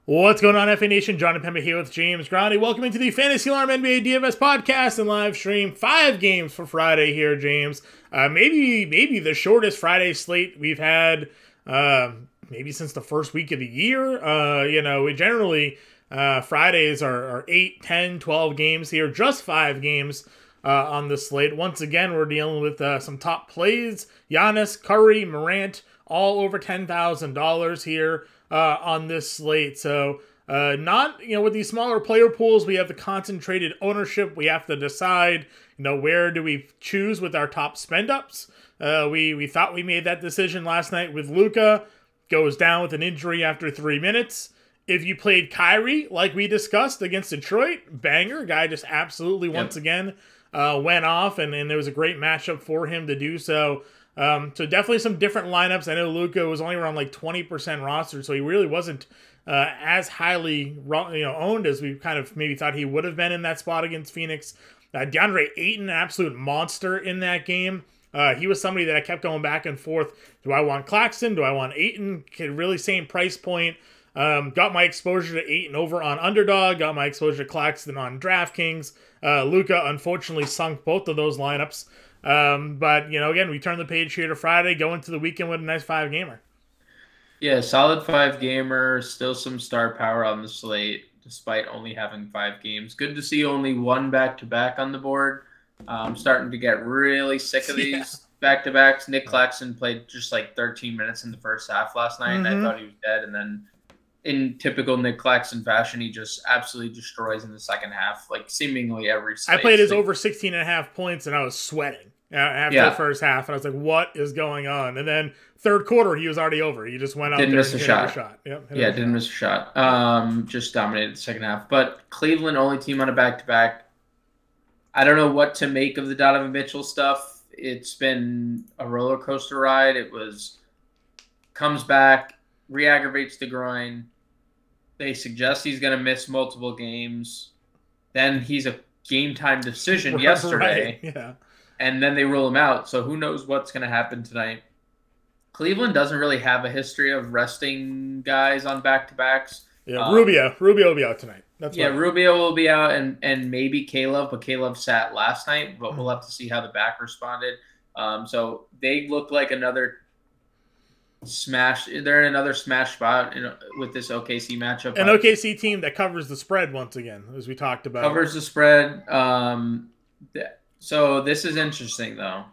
What's going on, FA Nation? Jon Impemba here with James Grande. Welcome into the Fantasy Alarm NBA DFS podcast and live stream. 5 games for Friday here, James. Maybe the shortest Friday slate we've had maybe since the first week of the year. We generally, Fridays are 8, 10, 12 games here. Just 5 games on the slate. Once again, we're dealing with some top plays. Giannis, Curry, Morant, all over $10,000 here on this slate. So not, with these smaller player pools, we have the concentrated ownership. We have to decide, where do we choose with our top spend ups. We thought we made that decision last night with Luka. Goes down with an injury after 3 minutes. If you played Kyrie, like we discussed against Detroit, banger. Guy just absolutely once again went off, and there was a great matchup for him to do so. So definitely some different lineups. I know Luka was only around like 20% rostered, so he really wasn't as highly owned as we kind of maybe thought he would have been in that spot against Phoenix. DeAndre Ayton, an absolute monster in that game. He was somebody that I kept going back and forth. Do I want Claxton? Do I want Ayton? Really same price point. Got my exposure to Ayton over on Underdog. Got my exposure to Claxton on DraftKings. Luka unfortunately sunk both of those lineups. But, again, we turn the page here to Friday, go into the weekend with a nice 5-gamer. Yeah, solid 5-gamer, still some star power on the slate, despite only having 5 games. Good to see only one back-to-back on the board. I'm starting to get really sick of these back-to-backs. Nick Claxton played just like 13 minutes in the first half last night, and I thought he was dead. And then in typical Nick Claxton fashion, he just absolutely destroys in the second half, like seemingly every slate. I played his over 16.5 points, and I was sweating after the first half. And I was like, what is going on? And then third quarter, he was already over. He just went out didn't there miss and a hit shot. a shot. Didn't miss a shot. Just dominated the second half. But Cleveland, only team on a back-to-back. I don't know what to make of the Donovan Mitchell stuff. It's been a roller coaster ride. Comes back, re-aggravates the groin. They suggest he's going to miss multiple games. Then he's a game-time decision yesterday. Right. Yeah. And then they rule him out. So who knows what's going to happen tonight. Cleveland doesn't really have a history of resting guys on back-to-backs. Yeah, Rubio will be out tonight. Rubio will be out and maybe Caleb, but Caleb sat last night. But we'll have to see how the back responded. So they look like another smash. They're in another smash spot with this OKC matchup. An OKC team that covers the spread once again, as we talked about. Covers the spread. So this is interesting, though.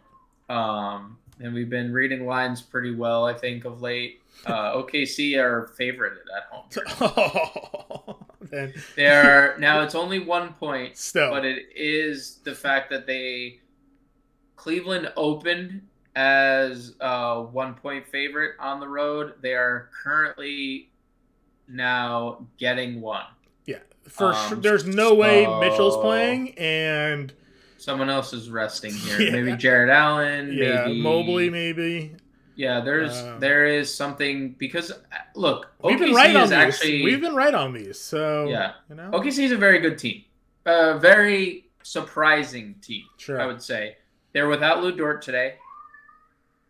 And we've been reading lines pretty well, I think, of late. OKC are favorited at home. They are now. It's only 1 point, still, but it is the fact that Cleveland opened as a 1 point favorite on the road. They are currently now getting 1. Yeah, for sure. There's no way Mitchell's playing, and someone else is resting here. Yeah. Maybe Jared Allen. Yeah, maybe Mobley. Maybe. Yeah, there is something because look, we've been right on these. We've been right on these. So yeah, OKC is a very good team, a very surprising team. Sure, I would say they're without Lou Dort today.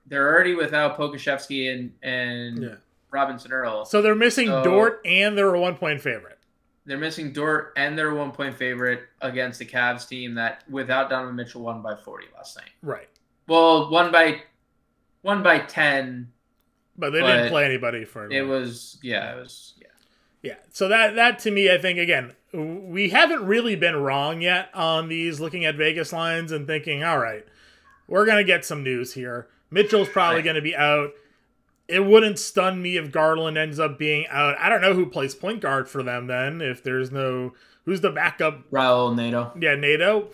They're already without Pokusevski and Robinson Earl. So they're missing Dort, and they're a 1 point favorite. They're missing Dort, and they're a 1 point favorite against the Cavs team that without Donovan Mitchell won by 40 last night. Right. Well, won by 10, but they didn't play anybody for it. So that to me, I think again, we haven't really been wrong yet on these. Looking at Vegas lines and thinking, all right, we're gonna get some news here. Mitchell's probably going to be out. It wouldn't stun me if Garland ends up being out. I don't know who plays point guard for them then. If there's who's the backup? Raul Nato. Yeah, Nato,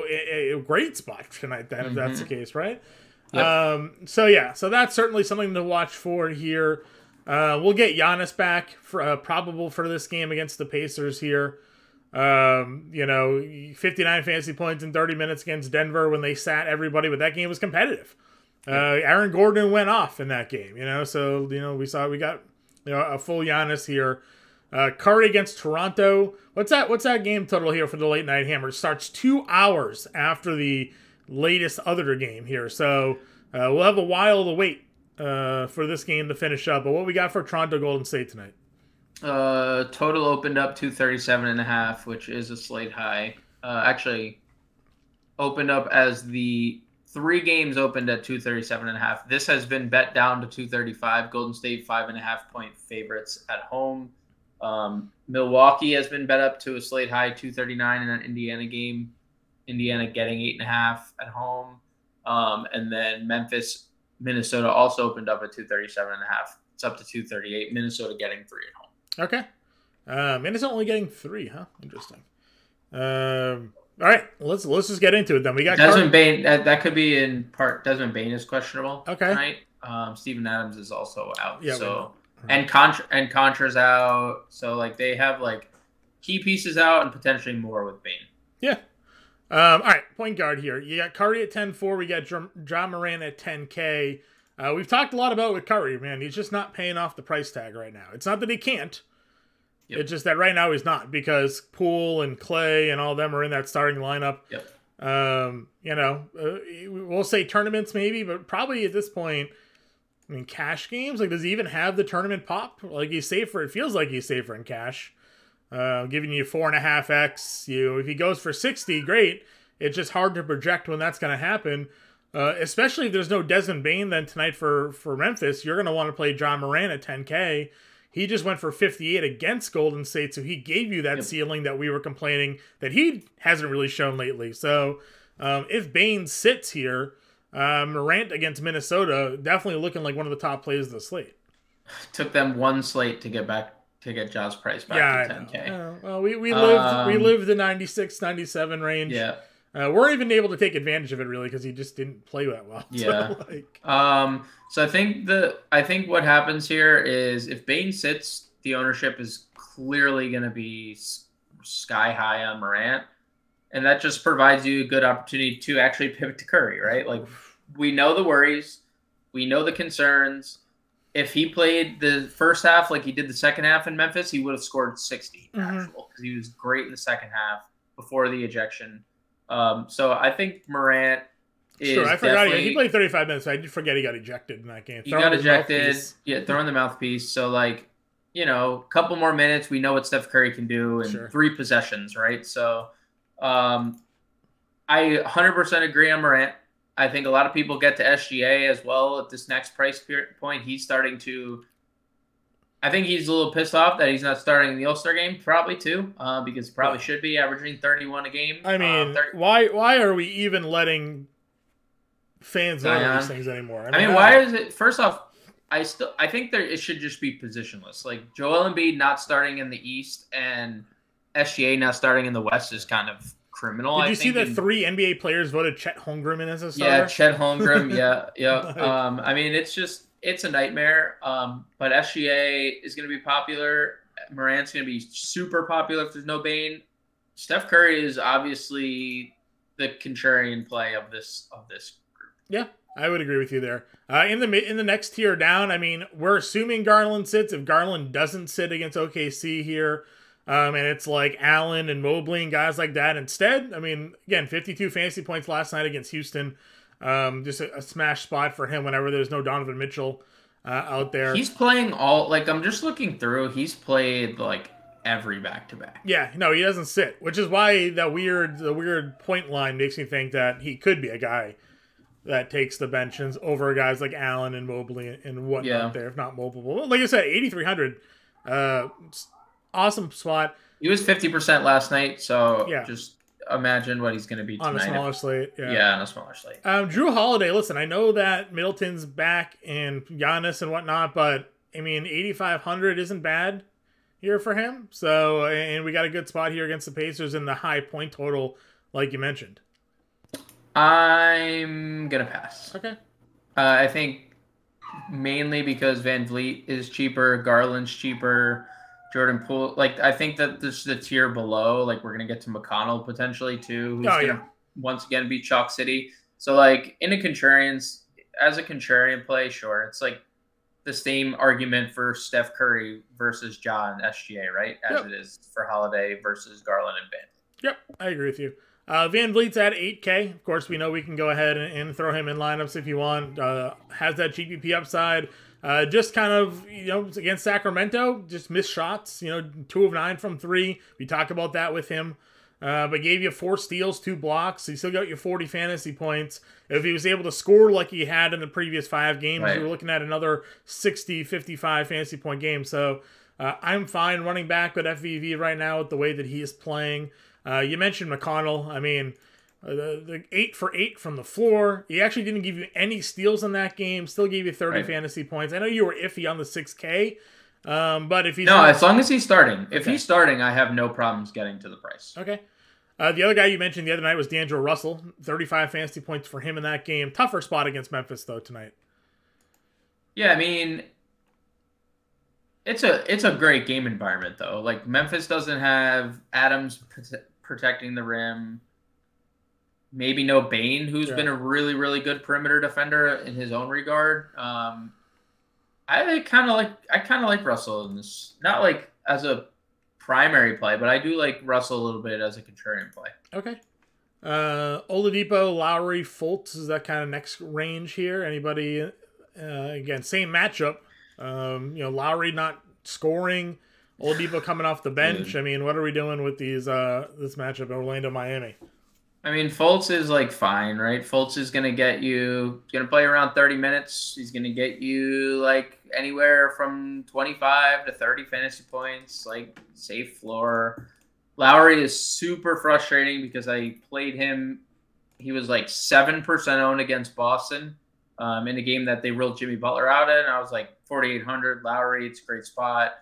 a great spot tonight then, if that's the case, right? Yep. So that's certainly something to watch for here. We'll get Giannis back probable for this game against the Pacers here. 59 fantasy points in 30 minutes against Denver when they sat everybody, but that game was competitive. Aaron Gordon went off in that game, so we got a full Giannis here. Curry against Toronto. What's that game total here for the late night hammer? It starts 2 hours after the latest other game here, so we'll have a while to wait for this game to finish up. But what we got for Toronto Golden State tonight? Total opened up 237.5, which is a slate high. Actually, opened up as the 3 games opened at 237.5. This has been bet down to 235. Golden State 5.5 point favorites at home. Milwaukee has been bet up to a slate high 239 in an Indiana game. Indiana getting 8.5 at home. And then Memphis, Minnesota also opened up at 237.5. It's up to 238. Minnesota getting 3 at home. Okay. Minnesota only getting 3, huh? Interesting. All right, let's just get into it then. We got Desmond Bane. That could be in part. Desmond Bane is questionable. Okay. Tonight. Steven Adams is also out. Yeah. So and Contra's out. So like they have like key pieces out and potentially more with Bane. Yeah. All right, point guard here. You got Curry at 10-4. We got John Moran at 10K. We've talked a lot about with Curry, man. He's just not paying off the price tag right now. It's not that he can't. Yep. It's just that right now he's not, because Poole and Clay and all of them are in that starting lineup. Yep. We'll say tournaments maybe, but probably at this point, I mean, cash games. Like, does he even have the tournament pop? Like, he's safer. It feels like he's safer in cash. Giving you 4.5x. If he goes for 60, great. It's just hard to project when that's going to happen. Especially if there's no Desmond Bane then tonight for Memphis. You're going to want to play John Moran at 10K. He just went for 58 against Golden State, so he gave you that ceiling that we were complaining that he hasn't really shown lately. So if Bane sits here, Morant against Minnesota, definitely looking like one of the top plays of the slate. Took them one slate to get Ja's price back to 10K. Well, we lived the 96, 97 range. Yeah. Weren't even able to take advantage of it really because he just didn't play that well. Yeah. So I think what happens here is if Bane sits, the ownership is clearly going to be sky high on Morant, and that just provides you a good opportunity to actually pivot to Curry, right? Like, we know the worries, we know the concerns. If he played the first half like he did the second half in Memphis, he would have scored 60 actual, because he was great in the second half before the ejection. So I think Morant is I forgot he played 35 minutes. I did forget he got ejected in that game. He got ejected. Yeah, throwing the mouthpiece. So, like, a couple more minutes. We know what Steph Curry can do in 3 possessions, right? So I 100% agree on Morant. I think a lot of people get to SGA as well at this next price point. He's starting to – I think he's a little pissed off that he's not starting in the All-Star game, probably too, because he probably should be averaging 31 a game. I mean, why are we even letting fans know these things anymore? I mean, why is it – first off, I think it should just be positionless. Like, Joel Embiid not starting in the East and SGA not starting in the West is kind of criminal. Did you see that 3 NBA players voted Chet Holmgren in as a starter? Yeah, Chet Holmgren. Yeah. I mean, it's a nightmare. But SGA is going to be popular. Morant's going to be super popular if there's no Bane. Steph Curry is obviously the contrarian play of this group. Yeah, I would agree with you there. In the next tier down, I mean, we're assuming Garland sits. If Garland doesn't sit against OKC here, and it's like Allen and Mobley and guys like that instead. I mean, again, 52 fantasy points last night against Houston. Just a smash spot for him whenever there's no Donovan Mitchell out there. He's playing I'm just looking through. He's played like every back-to-back. Yeah, no, he doesn't sit, which is why the weird point line makes me think that he could be a guy that takes the benches over guys like Allen and Mobley and whatnot there, if not multiple. Like I said, 8,300. Awesome spot. He was 50% last night, so just imagine what he's going to be tonight. On a smaller slate. Yeah, on a smaller slate. Drew Holiday, listen, I know that Middleton's back and Giannis and whatnot, but, I mean, 8,500 isn't bad here for him. So, and we got a good spot here against the Pacers in the high point total, like you mentioned. I'm going to pass. Okay. I think mainly because Van Vliet is cheaper, Garland's cheaper, Jordan Poole. Like, I think that this is the tier below. Like, we're going to get to McConnell potentially too, who's going to once again be Chalk City. So, like, as a contrarian play, sure. It's like the same argument for Steph Curry versus Ja and SGA, right? As it is for Holiday versus Garland and Van. Yep, I agree with you. Van Vliet's at 8K. Of course, we know we can go ahead and throw him in lineups if you want. Has that GPP upside. Just kind of, against Sacramento, just missed shots. 2 of 9 from 3. We talk about that with him. But gave you 4 steals, 2 blocks. He still got you 40 fantasy points. If he was able to score like he had in the previous 5 games, Right. you were looking at another 60, 55 fantasy point game. So I'm fine running back with FVV right now with the way that he is playing. You mentioned McConnell. I mean, the 8 for 8 from the floor. He actually didn't give you any steals in that game. Still gave you 30 fantasy points. I know you were iffy on the 6K. But if he's as long as he's starting. If he's starting, I have no problems getting to the price. Okay. The other guy you mentioned the other night was D'Angelo Russell. 35 fantasy points for him in that game. Tougher spot against Memphis, though, tonight. Yeah, I mean, it's a great game environment, though. Like, Memphis doesn't have Adams protecting the rim. Maybe no Bane, who's been a really, really good perimeter defender in his own regard. I kind of like Russell in this. Not like as a primary play, but I do like Russell a little bit as a contrarian play. Okay. Oladipo, Lowry, Fultz is that kind of next range here. Anybody? Again, same matchup. Lowry not scoring, Oladipo coming off the bench. I mean, what are we doing with these this matchup, Orlando, Miami? I mean, Fultz is like fine, right? Fultz is gonna play around 30 minutes. He's gonna get you like anywhere from 25 to 30 fantasy points, like safe floor. Lowry is super frustrating because I played him. He was like 7% owned against Boston in a game that they rolled Jimmy Butler out in. I was like 4,800 Lowry. It's a great spot.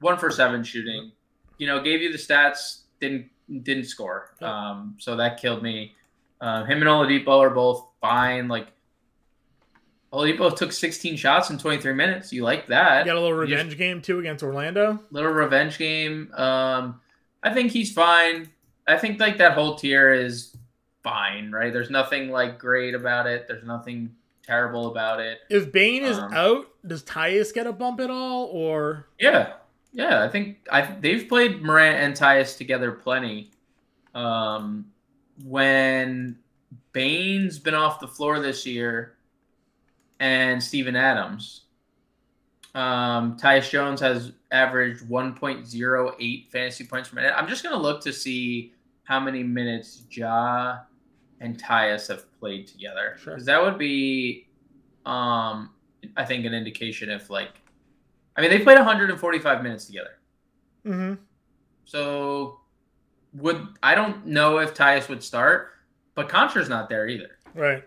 1 for 7 shooting. Gave you the stats. Didn't score. So that killed me. Him and Oladipo are both fine. Like, Oladipo took 16 shots in 23 minutes. You like that. You got a little revenge game, too, against Orlando? Little revenge game. I think he's fine. I think, like, that whole tier is fine, right? There's nothing, like, great about it. There's nothing terrible about it. If Bane is out, does Tyus get a bump at all, or? Yeah, I think they've played Morant and Tyus together plenty. When Bane's been off the floor this year and Steven Adams, Tyus Jones has averaged 1.08 fantasy points per minute. I'm just going to look to see how many minutes Ja and Tyus have played together. Sure. Because that would be, I think, an indication if, like, they played 145 minutes together. Mm-hmm. So I don't know if Tyus would start, but Contra's not there either. Right.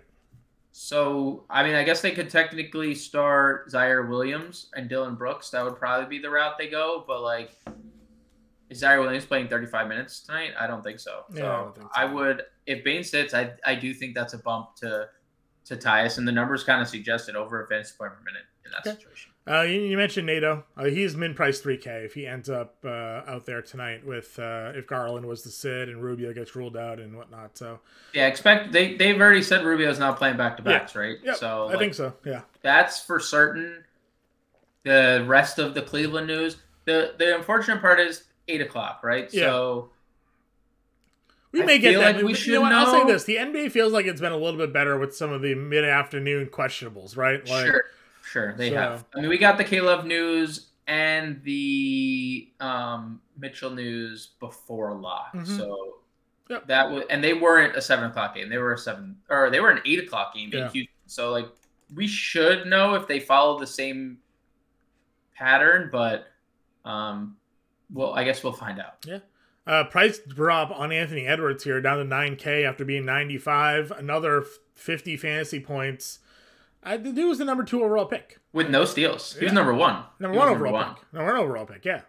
So, I guess they could technically start Zaire Williams and Dylan Brooks. That would probably be the route they go. But, like, is Zaire Williams playing 35 minutes tonight? I don't think so. Yeah, I don't think so. I would, if Bane sits, I do think that's a bump to Tyus, and the numbers kind of suggest it over a fantasy point per minute in that situation. You mentioned NATO. He's min-price 3K if he ends up out there tonight with if Garland was to sit and Rubio gets ruled out and whatnot. So yeah, they've already said Rubio's not playing back-to-backs, right? Yeah, so I think so. Yeah, that's for certain. The rest of the Cleveland news. The unfortunate part is 8:00, right? Yeah. So we may get that. Like we should know what? know. I'll say this: the NBA feels like it's been a little bit better with some of the mid-afternoon questionables, right? Like, Sure, they have. We got the K-Love news and the Mitchell news before lock. Mm-hmm. So that was, and they weren't a 7:00 game. They were they were an 8:00 game in Houston. So, like, we should know if they follow the same pattern, but well, I guess we'll find out. Yeah. Price drop on Anthony Edwards here down to 9K after being 95. Another 50 fantasy points. The dude was the number 2 overall pick. With no steals. He was number 1. Number 1 overall pick. Number 1 overall pick, yeah.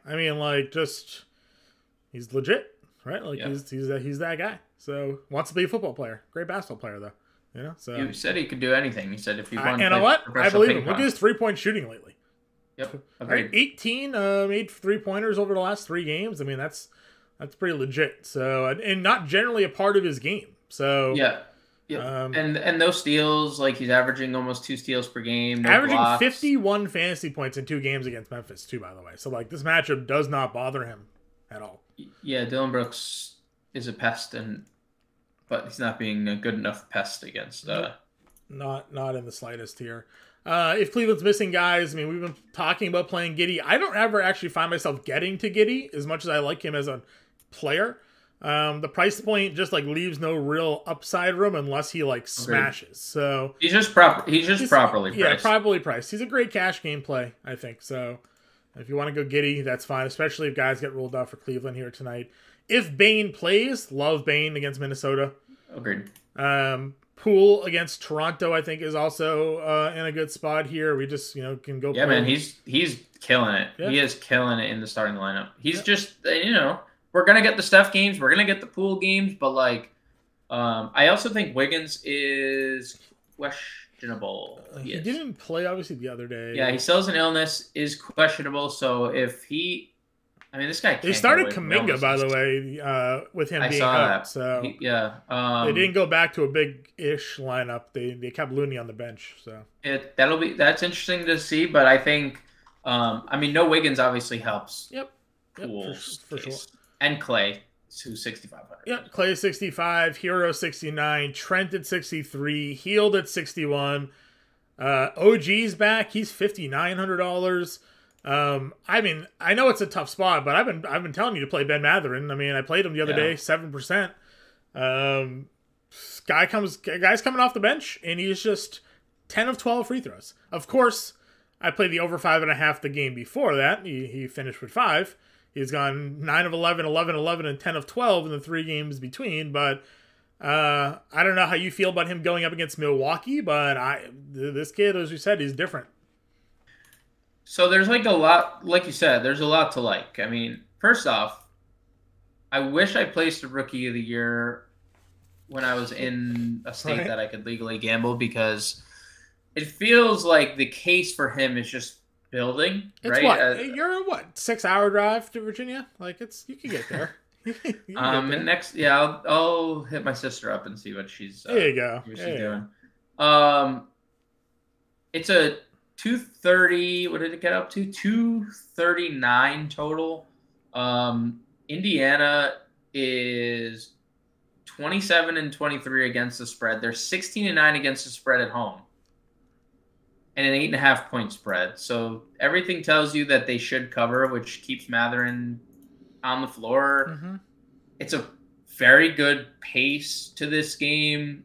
He's legit, right? Like, he's that guy. So, wants to be a football player. Great basketball player, though. So he said he could do anything. He said if he wanted you know what? I believe him. Look at his 3-point shooting lately. Yep. Right? 18 made 3-pointers over the last 3 games. That's pretty legit. So, and not generally a part of his game. So yeah. And those steals, like, he's averaging almost 2 steals per game. No averaging blocks. 51 fantasy points in 2 games against Memphis too, by the way. So, like, this matchup does not bother him at all. Yeah, Dylan Brooks is a pest, but he's not being a good enough pest against. Not in the slightest here. If Cleveland's missing guys, I mean, we've been talking about playing Giddey. I don't ever actually find myself getting to Giddey as much as I like him as a player. The price point just like leaves no real upside room unless he like smashes. So he's just properly priced. Yeah, properly priced. He's a great cash game play, I think. So if you want to go Giddey, that's fine, especially if guys get rolled out for Cleveland here tonight. If Bane plays, love Bane against Minnesota. Agreed. Poole against Toronto, I think, is also in a good spot here. We just, can go. Yeah, man, he's killing it. Yeah. He is killing it in the starting lineup. He's just, we're gonna get the Steph games, we're gonna get the Poole games, but like, I also think Wiggins is questionable. He didn't play obviously the other day. Yeah, he still has an illness, is questionable. So if he. This guy. They started Kuminga, by the way, with him being out. So they didn't go back to a big-ish lineup. They kept Looney on the bench. So that's interesting to see. But I think, no Wiggins obviously helps. Yep, for sure. And Clay, who's 6,500. Yep, Clay 65, Hero 69, Trent at 63, Healed at 61. OG's back. He's $5,900. I know it's a tough spot, but I've been telling you to play Ben Mathurin. I played him the other day, 7%. Guy's coming off the bench, and he's just 10 of 12 free throws. Of course, I played the over 5.5 the game before that. He finished with 5. He's gone 9 of 11, 11, 11, and 10 of 12 in the 3 games between. But I don't know how you feel about him going up against Milwaukee, but this kid, as you said, is different. So there's like a lot, like you said, there's a lot to like. First off, I wish I placed a Rookie of the Year when I was in a state that I could legally gamble, because it feels like the case for him is just building. It's right? You're 6-hour drive to Virginia? Like you can get there. And next, I'll hit my sister up and see what she's. There you go. What she's doing. It's a 230. What did it get up to? 239 total. Indiana is 27-23 against the spread. They're 16-9 against the spread at home, and an 8.5 point spread. So everything tells you that they should cover, which keeps Mathurin on the floor. Mm-hmm. It's a very good pace to this game.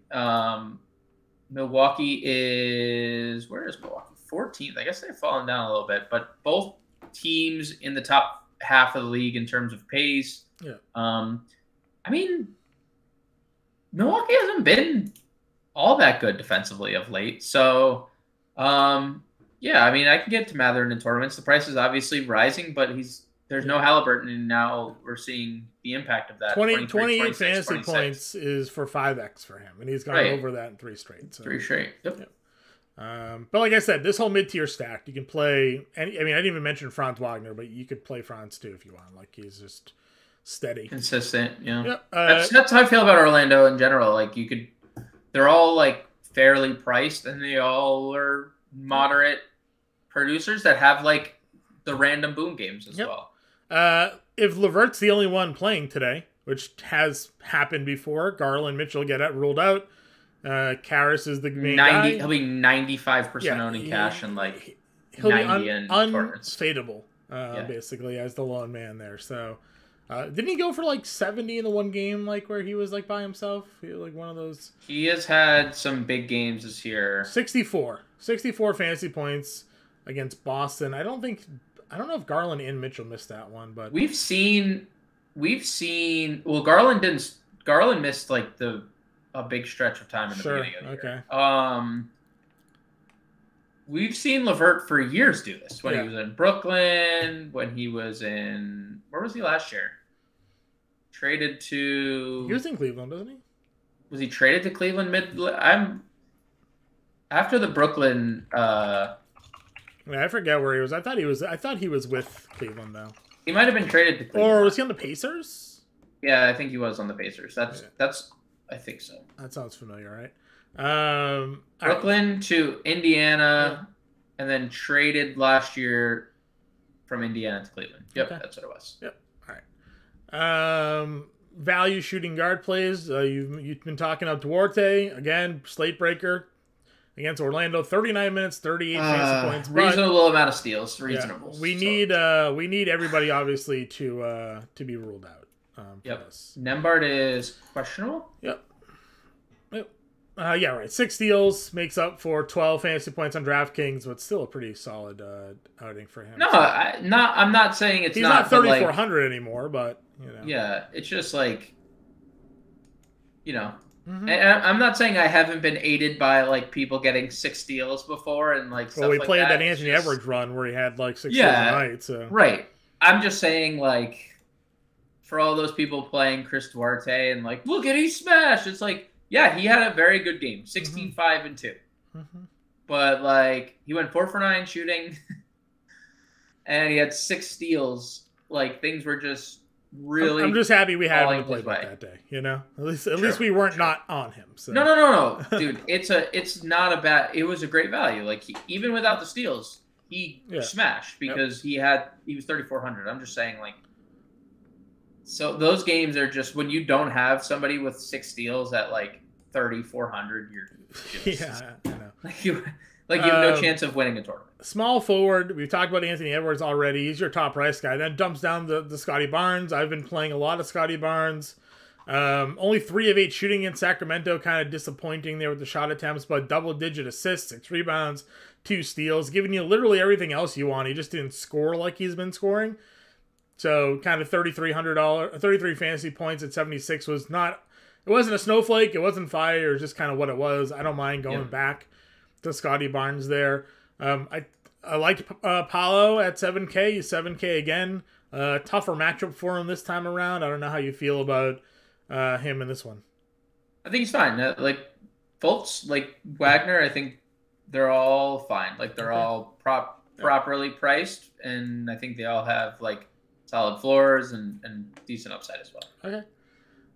Milwaukee is, where is Milwaukee? 14th. I guess they've fallen down a little bit, but both teams in the top half of the league in terms of pace. Yeah. Milwaukee hasn't been all that good defensively of late. So, I can get to Mathurin in tournaments. The price is obviously rising, but there's no Halliburton, and now we're seeing the impact of that. 28 fantasy points is for 5x for him, and he's gone over that in 3 straight. So. 3 straight. Yep. But like I said, this whole mid-tier stack, you can play. I didn't even mention Franz Wagner, but you could play Franz too if you want. Like he's just steady, consistent. Yeah, yep. That's how I feel about Orlando in general. Like they're all like fairly priced, and they all are moderate producers that have like the random boom games as well. If LeVert's the only one playing today, which has happened before, Garland, Mitchell get ruled out. Karras is the main guy. He'll be 95% owning cash and like he'll 90 be unfadable, basically, as the lone man there. So, didn't he go for like 70 in the one game, like where he was like by himself? Like one of those. He has had some big games this year. 64 fantasy points against Boston. I don't know if Garland and Mitchell missed that one, but we've seen. Well, Garland didn't. Garland missed like a big stretch of time in the beginning of the year. We've seen LeVert for years do this. When he was in Brooklyn, when he was in, where was he last year? Traded to. He was in Cleveland, wasn't he? Was he traded to Cleveland after the Brooklyn. I forget where he was. I thought he was with Cleveland though. He might have been traded to Cleveland. Or was he on the Pacers? Yeah, I think he was on the Pacers. That's. I think so. That sounds familiar, right? Brooklyn to Indiana, and then traded last year from Indiana to Cleveland. Yep, that's what it was. Yep. All right. Value shooting guard plays. You've been talking about Duarte again, slate breaker. against Orlando. 39 minutes, 38 fantasy points. Reasonable amount of steals. Reasonable. Yeah, we need everybody obviously to be ruled out. Yep. Nembhard is questionable. Yep. Yeah, right. 6 steals makes up for 12 fantasy points on DraftKings, but still a pretty solid outing for him. No, I'm not saying he's not 3,400 anymore, but Yeah, it's just like, and I'm not saying I haven't been aided by like people getting 6 steals before and like. Well, we played that Anthony Edwards run where he had like 6 steals a night. So right. I'm just saying like, for all those people playing Chris Duarte and like, look at he smashed. It's like. Yeah, he had a very good game, 16, 5, and 2. But, like, he went 4 for 9 shooting, and he had 6 steals. Like, things were just really... I'm just happy we had him to play with that day, At least we weren't not on him. So. No. Dude, it's not a bad... It was a great value. Like, even without the steals, he smashed because he was 3,400. I'm just saying, like... So those games are just... When you don't have somebody with 6 steals at, like, 3,400, you're just, I know. Like you have no chance of winning a tournament. Small forward, we've talked about Anthony Edwards already. He's your top price guy. Then dumps down the Scotty Barnes. I've been playing a lot of Scotty Barnes. Only 3 of 8 shooting in Sacramento, kind of disappointing there with the shot attempts, but double-digit assists, 6 rebounds, 2 steals, giving you literally everything else you want. He just didn't score like he's been scoring. So kind of $3,300, 33 fantasy points at 76 was not. It wasn't a snowflake. It wasn't fire. It was just kind of what it was. I don't mind going back to Scotty Barnes there. I liked Paolo at 7K. He's 7K again. Tougher matchup for him this time around. I don't know how you feel about him in this one. I think he's fine. Like Fultz, like Wagner, I think they're all fine. Like they're all properly priced, and I think they all have like solid floors and decent upside as well. Okay.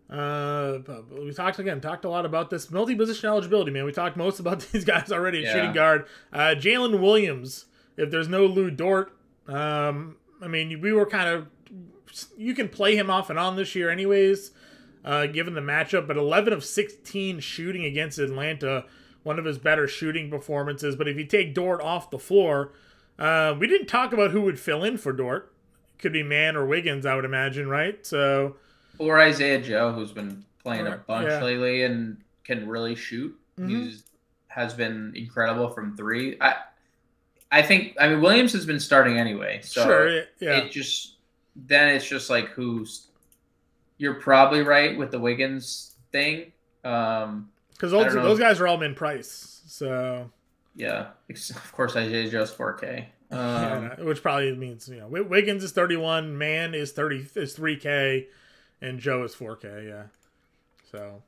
We talked a lot about this multi-position eligibility, man. We talked most about these guys already at shooting guard. Jalen Williams, if there's no Lou Dort, I mean, we were kind of, you can play him off and on this year anyways, given the matchup, but 11 of 16 shooting against Atlanta, one of his better shooting performances. But if you take Dort off the floor, we didn't talk about who would fill in for Dort. Could be Mann or Wiggins, I would imagine, right? So... Or Isaiah Joe, who's been playing a bunch lately and can really shoot. He has been incredible from 3. I think Williams has been starting anyway, so it's just like you're probably right with the Wiggins thing. Because those guys are all min price, so of course Isaiah Joe's 4K, which probably means Wiggins is 31, Mann is 3K. And Joe is 4K, So,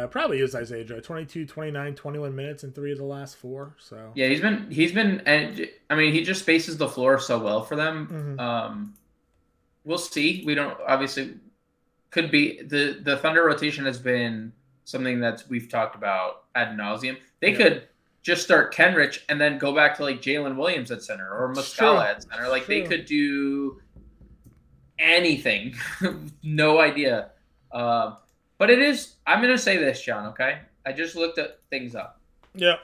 probably is Isaiah Joe. 22, 29, 21 minutes in 3 of the last 4. So yeah, he's been, and I mean, he just spaces the floor so well for them. We'll see. We don't obviously could be the Thunder rotation has been something that we've talked about ad nauseum. They could just start Kenrich and then go back to like Jalen Williams at center or Muscala at center. Like they could do anything. No idea. But it is, I'm going to say this, John, okay? I just looked at things up. Yeah.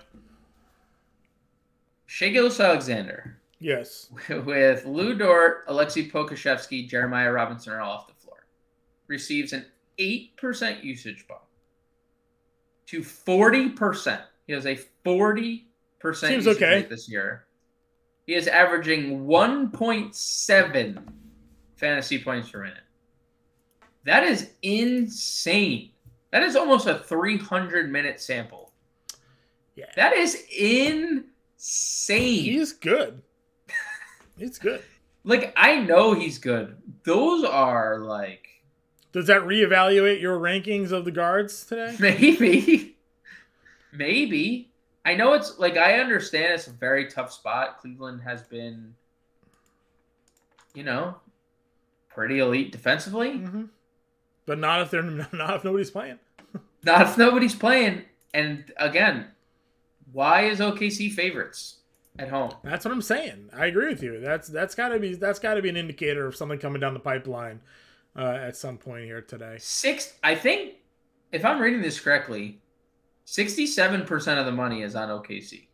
Shai Gilgeous-Alexander. Yes. With Lou Dort, Alexei Pokusevski, Jeremiah Robinson are all off the floor. Receives an 8% usage bump to 40%. He has a 40% usage rate this year. He is averaging 1.7 fantasy points per minute. That is insane. That is almost a 300-minute sample. Yeah. That is insane. He's good. He's good. Like, I know he's good. Those are, like... Does that reevaluate your rankings of the guards today? Maybe. Maybe. I know it's, like, I understand it's a very tough spot. Cleveland has been, pretty elite defensively. Mm-hmm. But not if nobody's playing. Not if nobody's playing. And again, why is OKC favorites at home? That's what I'm saying. I agree with you. That's gotta be an indicator of something coming down the pipeline at some point here today. I think if I'm reading this correctly, 67% of the money is on OKC.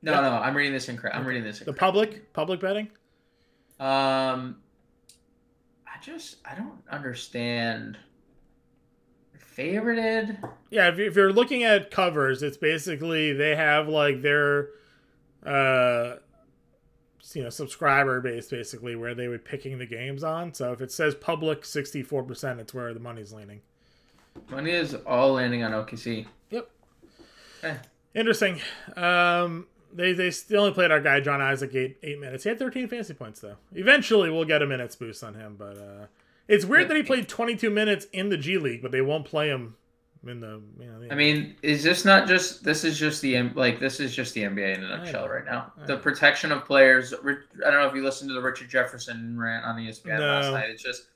No, I'm reading this incorrect. The public betting. I don't understand. Favorited. Yeah, if you're looking at covers, it's basically they have like their subscriber base basically where they would picking the games on. So if it says public 64%, it's where the money's leaning. Money is all landing on OKC. Yep. Okay. Interesting. They still only played our guy John Isaac 8 minutes. He had 13 fantasy points though. Eventually we'll get a minutes boost on him, but it's weird that he played 22 minutes in the G League, but they won't play him in the. I mean, is this not just? This is just the NBA in a nutshell right now. The protection of players. I don't know if you listened to the Richard Jefferson rant on ESPN last night. It's just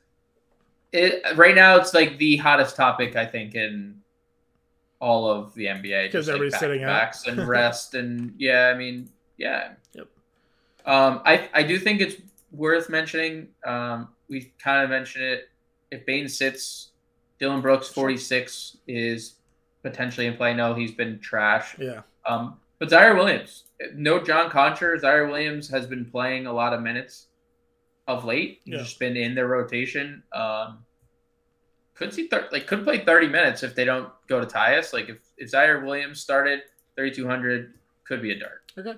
right now. It's like the hottest topic I think in all of the NBA because everybody's sitting out and rest and yeah. Yep. I do think it's worth mentioning. We kind of mentioned it. If Bane sits, Dylan Brooks 46 is potentially in play. No, he's been trash. Yeah. But Zaire Williams, no John Concher. Zaire Williams has been playing a lot of minutes of late. He's just been in their rotation. Could play 30 minutes if they don't go to Tyus. Like if Zaire Williams started 3,200, could be a dart. Okay.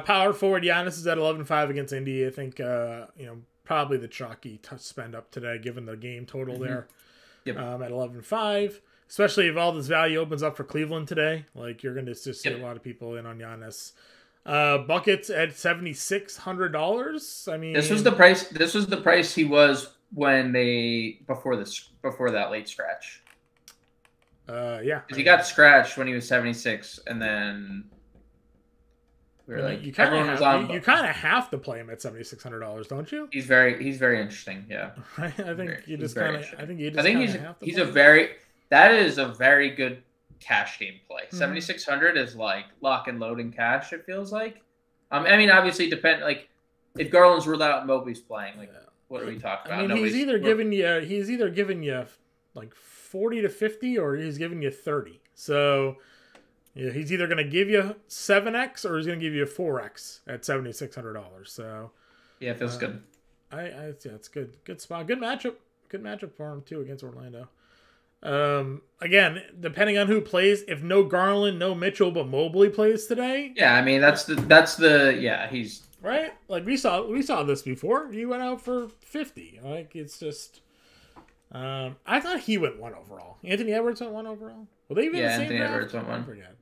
Power forward Giannis is at 11.5 against Indy. I think probably the chalky spend up today given the game total there. Yep. At 11.5, especially if all this value opens up for Cleveland today. Like you're going to just see a lot of people in on Giannis. Buckets at $7,600. I mean, this was the price. This was the price he was when before that late scratch. Yeah, because he got scratched when he was 76, and then we were you kind of have to play him at $7,600, don't you? He's very interesting. Yeah, I think you just kind of. I think he's a very good cash game play. 7,600 is like lock and load in cash. It feels like. I mean, obviously, like if Garland's ruled out and Mobley's playing, like what are we talking about? I mean, he's either giving you like 40 to 50, or he's giving you 30. So. Yeah, he's either going to give you 7x or he's going to give you 4x at $7,600. So, yeah, it feels good. It's good. Good spot. Good matchup. Good matchup for him too against Orlando. Again, depending on who plays, if no Garland, no Mitchell, but Mobley plays today. Yeah, I mean he's right. Like we saw this before. He went out for 50. Like it's just. I thought he went 1 overall. Anthony Edwards went 1 overall. Well, they even the same Anthony draft? Edwards went 1. I forget.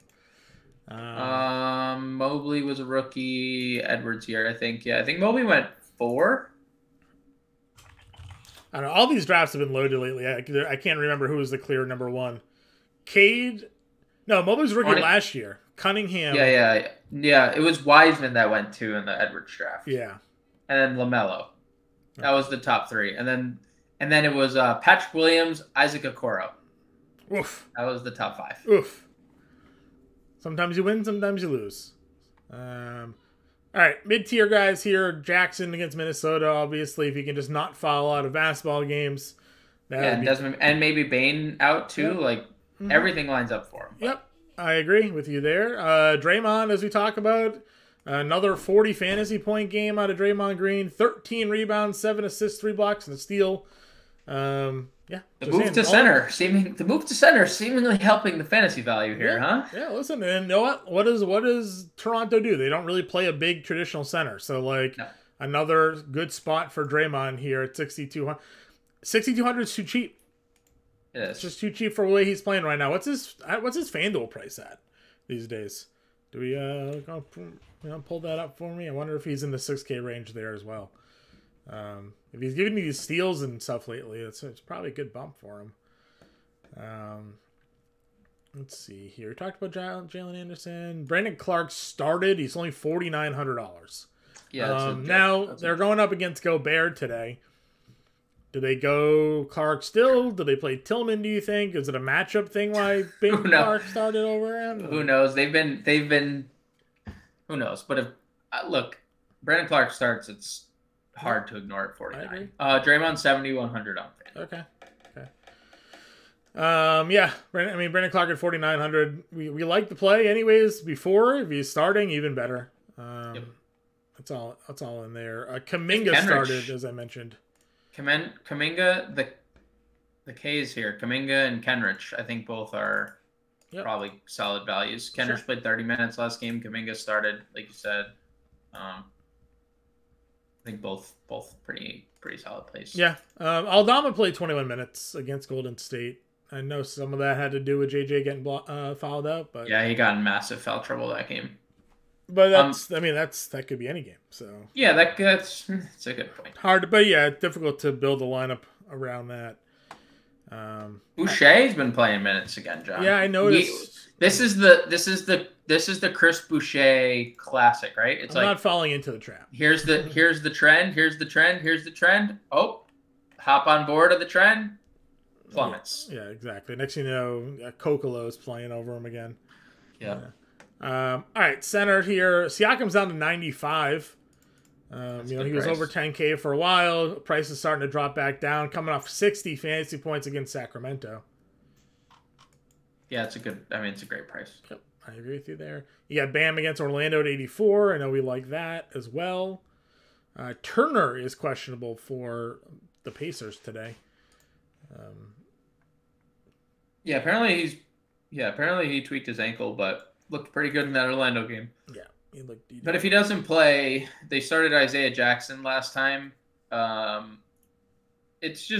Mobley was a rookie. Edwards here, I think. Yeah, I think Mobley went 4. I don't know. All these drafts have been loaded lately. I can't remember who was the clear number 1. Cade. No, Mobley's rookie last year. Cunningham. Yeah. It was Wiseman that went 2 in the Edwards draft. Yeah. And then LaMelo. That was the top 3. And then it was Patrick Williams, Isaac Okoro. Oof. That was the top 5. Oof. Sometimes you win, sometimes you lose. All right, mid-tier guys here. Jackson against Minnesota, obviously. If you can just not foul out of basketball games. And maybe Bane out too. Yep. Like everything lines up for him. Yep, I agree with you there. Draymond, as we talk about, another 40 fantasy point game out of Draymond Green. 13 rebounds, 7 assists, 3 blocks, and a steal. The move to center seemingly helping the fantasy value here, huh? Yeah, listen, and you know what? What does Toronto do? They don't really play a big traditional center. So another good spot for Draymond here at 6,200. 6,200 is too cheap. It's just too cheap for the way he's playing right now. What's his FanDuel price at these days? Do we pull that up for me? I wonder if he's in the 6K range there as well. If he's giving me these steals and stuff lately, it's probably a good bump for him. Let's see here. We talked about Jalen Anderson. Brandon Clark started. He's only $4,900. Yeah. Now they're going up against Gobert today. Do they go Clark still? Do they play Tillman? Do you think? Is it a matchup thing? Why Clark started over him? Who knows? They've been. Who knows? But if look, Brandon Clark starts, it's hard to ignore at 49. Draymond 7,100 on fan. Okay. Yeah. Brandon Clark at 4,900. We like the play anyways. Before, if he's starting, even better. Yep. That's all in there. Kaminga started, as I mentioned. Kaminga, the K's here. Kaminga and Kenrich, I think both are probably solid values. Kenrich played 30 minutes last game. Kaminga started, like you said. I think both pretty solid plays. Yeah. Aldama played 21 minutes against Golden State. I know some of that had to do with JJ getting fouled out, but yeah, he got in massive foul trouble that game. But that could be any game. So yeah, that's a good point. But yeah, difficult to build a lineup around that. Boucher's been playing minutes again, John. Yeah, I noticed. This is the Chris Boucher classic, right? It's I'm not falling into the trap. Here's the trend. Here's the trend. Oh, hop on board of the trend. Plummets. Yeah, exactly. Next thing you know, Kokolo's playing over him again. Yeah. All right, center here. Siakam's down to 95. He was over 10K for a while. Price is starting to drop back down, coming off 60 fantasy points against Sacramento. Yeah, it's a great price. Yep, I agree with you there. You got Bam against Orlando at 84. I know we like that as well. Turner is questionable for the Pacers today. Apparently he tweaked his ankle, but looked pretty good in that Orlando game. Yeah, he looked decent. But if he doesn't play, they started Isaiah Jackson last time. It's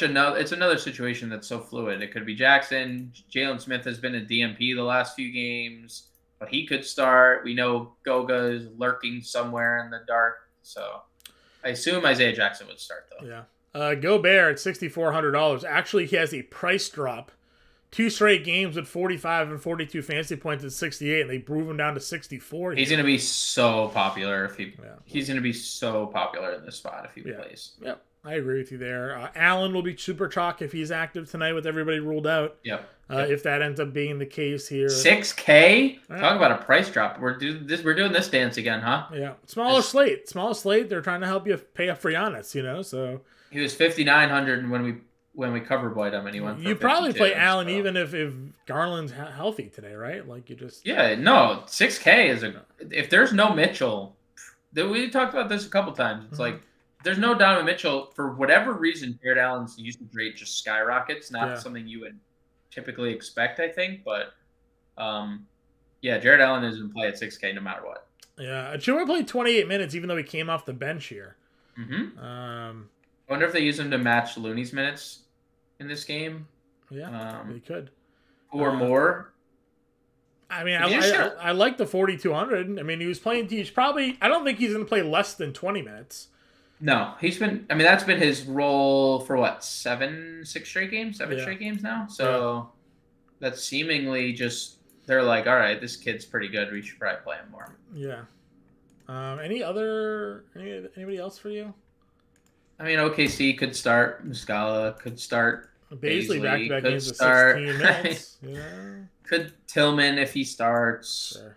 another situation that's so fluid. It could be Jackson. Jalen Smith has been a DMP the last few games, but he could start. We know Goga is lurking somewhere in the dark, so I assume Isaiah Jackson would start though. Yeah. Gobert at $6,400. Actually, he has a price drop. 2 straight games with 45 and 42 fantasy points at 68, and they move him down to 64. He's going to be so popular he's going to be so popular in this spot if he plays. Yep, I agree with you there. Allen will be super chalk if he's active tonight with everybody ruled out. Yep. If that ends up being the case here. 6K? Talk about a price drop. We're doing this dance again, huh? Yeah. Smaller slate. They're trying to help you pay up for Giannis, so. He was 5,900 when we cover boyed him, and he went for you probably 52, play Allen even if Garland's healthy today, right? Like you just 6K is if there's no Mitchell. We talked about this a couple times. It's like there's no Donovan Mitchell for whatever reason. Jared Allen's usage rate just skyrockets. Not something you would typically expect, I think, but Jared Allen is in play at 6K no matter what. Yeah, Achua played 28 minutes even though he came off the bench here. I wonder if they use him to match Looney's minutes in this game. Yeah, they could. Or more. I mean, I like the 4,200. I mean, he was playing. I don't think he's going to play less than 20 minutes. No, that's been his role for what, 7 straight games now. So that's seemingly just, they're like, all right, this kid's pretty good. We should probably play him more. Yeah. Anybody else for you? I mean, OKC could start. Muscala could start. Basically, back-to-back games of 16 minutes. Could Tillman if he starts. Sure.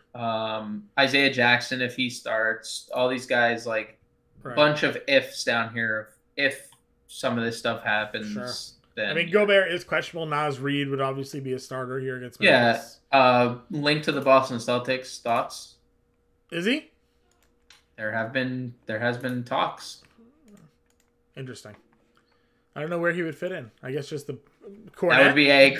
Isaiah Jackson if he starts. All these guys, bunch of ifs down here. If some of this stuff happens, then Gobert is questionable. Nas Reed would obviously be a starter here against Memphis. Link to the Boston Celtics. Thoughts? Is he? There has been talks. Interesting. I don't know where he would fit in. I guess just the Cornet. That would be I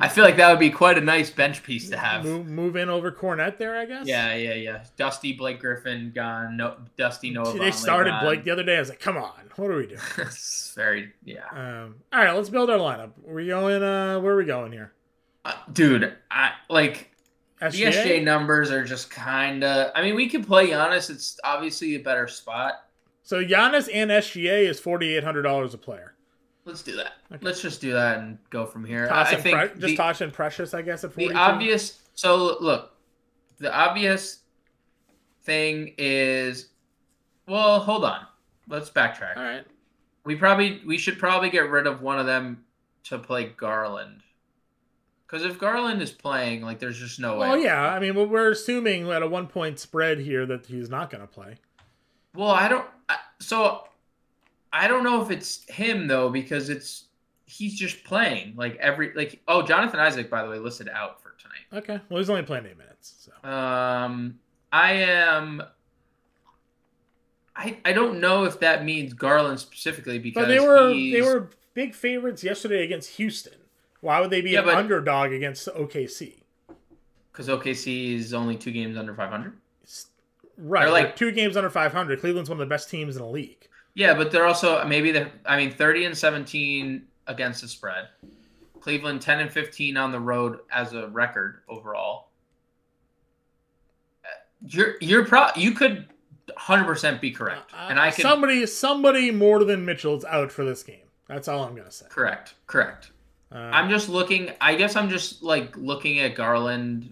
feel like that would be quite a nice bench piece to have. Move in over Cornet there, I guess. Yeah. Dusty Blake Griffin gone. Dusty Noah. They started gone. Blake the other day. I was like, come on, what are we doing? All right, let's build our lineup. Where are we going here? Dude, the SGA numbers are just kind of. I mean, we could play Giannis. It's obviously a better spot. So Giannis and SGA is $4,800 a player. Let's do that. Okay. Let's just do that and go from here. Tosh and Precious, I guess, at 42. The obvious thing is, well, hold on. Let's backtrack. All right. We should probably get rid of one of them to play Garland. Because if Garland is playing, there's just no way. Oh, yeah. I mean, we're assuming at a 1-point spread here that he's not going to play. Well, I don't know if it's him though, because he's just playing oh, Jonathan Isaac, by the way, listed out for tonight. Okay. Well, he's only playing 8 minutes. So. I don't know if that means Garland specifically because they were big favorites yesterday against Houston. Why would they be an underdog against OKC? Because OKC is only 2 games under 500. Right, like 2 games under 500. Cleveland's one of the best teams in the league. Yeah, but they're also 30-17 against the spread. Cleveland 10-15 on the road as a record overall. You could 100% be correct, and I could somebody more than Mitchell's out for this game. That's all I'm gonna say. Correct. I'm just looking. I guess I'm just looking at Garland.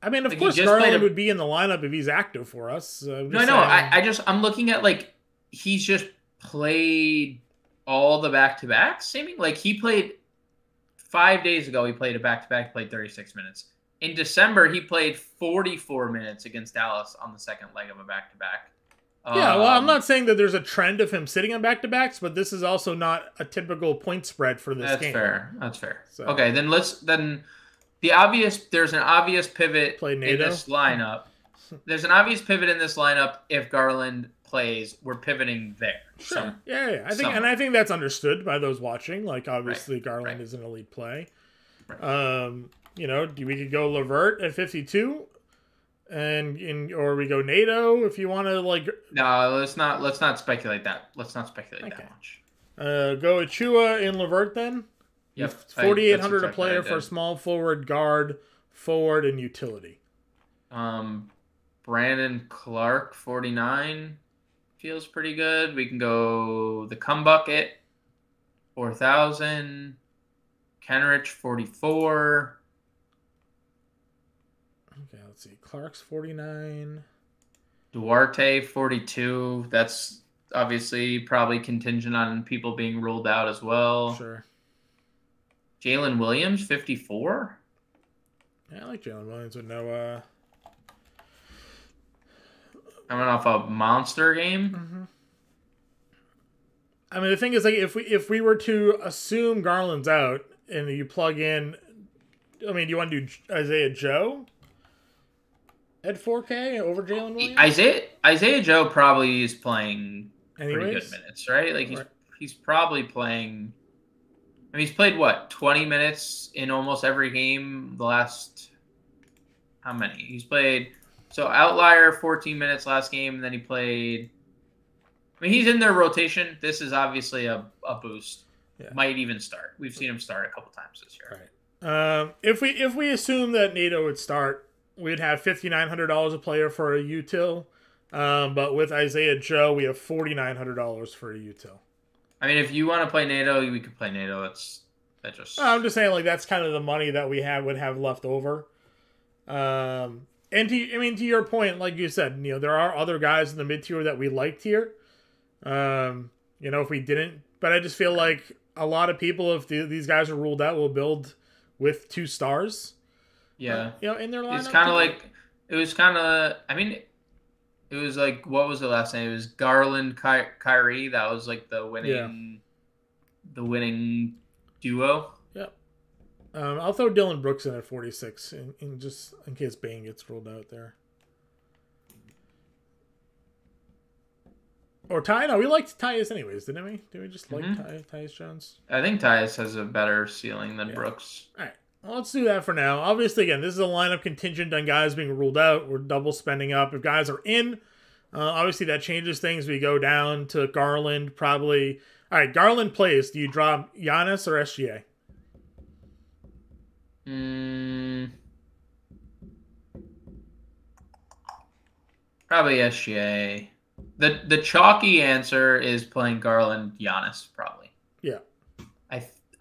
I mean, of course, Garland would be in the lineup if he's active for us. I'm looking at he's just played all the back-to-backs. Seeming like he played 5 days ago. He played a back-to-back. Played 36 minutes. In December, he played 44 minutes against Dallas on the second leg of a back-to-back. Yeah, well, I'm not saying that there's a trend of him sitting on back-to-backs, but this is also not a typical point spread for this game. That's fair. So. Okay, then there's an obvious pivot in this lineup. There's an obvious pivot in this lineup if Garland plays. We're pivoting there. Sure. Yeah. I think that's understood by those watching. Obviously, Garland is an elite play. Right. We could go LeVert at 52, or we go NATO if you want to No, let's not speculate that. Let's not speculate that much. Go Achua in LeVert then. Yep. 4,800 a player for small forward, guard, forward, and utility. Brandon Clark 49 feels pretty good. We can go the Cum Bucket 4,000. Kenrich 44. Okay, let's see. Clark's 49. Duarte 42. That's obviously probably contingent on people being ruled out as well. Sure. Jalen Williams 54. Yeah, I like Jalen Williams with no. Coming off a monster game. Mm-hmm. I mean, the thing is, if we were to assume Garland's out and you plug in, do you want to do Isaiah Joe at 4K over Jalen Williams? Isaiah Joe probably is playing pretty good minutes, right? He's probably playing. He's played 20 minutes in almost every game the last. How many? He's played. So outlier 14 minutes last game, and then he played. He's in their rotation. This is obviously a boost. Yeah. Might even start. We've seen him start a couple times this year. Right. If we assume that NATO would start, we'd have $5,900 a player for a util. But with Isaiah Joe, we have $4,900 for a util. If you want to play NATO, we could play NATO. I'm just saying, that's kind of the money that we would have left over. And to your point, like you said, there are other guys in the mid tier that we liked here. If we didn't, but I just feel like a lot of people, if these guys are ruled out, will build with 2 stars. Yeah. In their lineup. It's kind of it was what was the last name? It was Garland, Kyrie. That was the winning duo. Yep. I'll throw Dylan Brooks in at 46 just in case Bane gets ruled out there. Or Ty? No, we liked Tyus anyways, didn't we? Did we just like Tyus Jones? I think Tyus has a better ceiling than Brooks. All right. Well, let's do that for now. Obviously, again, this is a lineup contingent on guys being ruled out. We're double spending up. If guys are in, obviously that changes things. We go down to Garland probably. All right, Garland plays. Do you drop Giannis or SGA? Probably SGA. The chalky answer is playing Garland, Giannis, probably. Yeah.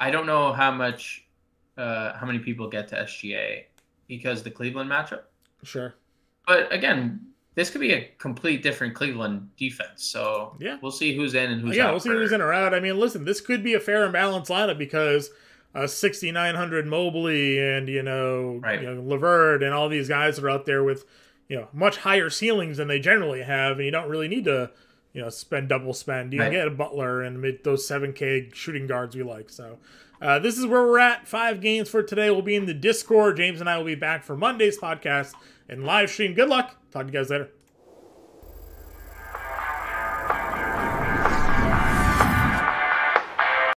I don't know how many people get to SGA because the Cleveland matchup. Sure. But again, this could be a complete different Cleveland defense. So we'll see who's in and who's out. Yeah, we'll see who's in or out. Listen, this could be a fair and balanced lineup because 6,900 Mobley and LeVert and all these guys that are out there with much higher ceilings than they generally have, and you don't really need to spend double spend. You can get a Butler and those 7K shooting guards we like. So this is where we're at. 5 games for today. We'll be in the Discord. James and I will be back for Monday's podcast and live stream. Good luck. Talk to you guys later.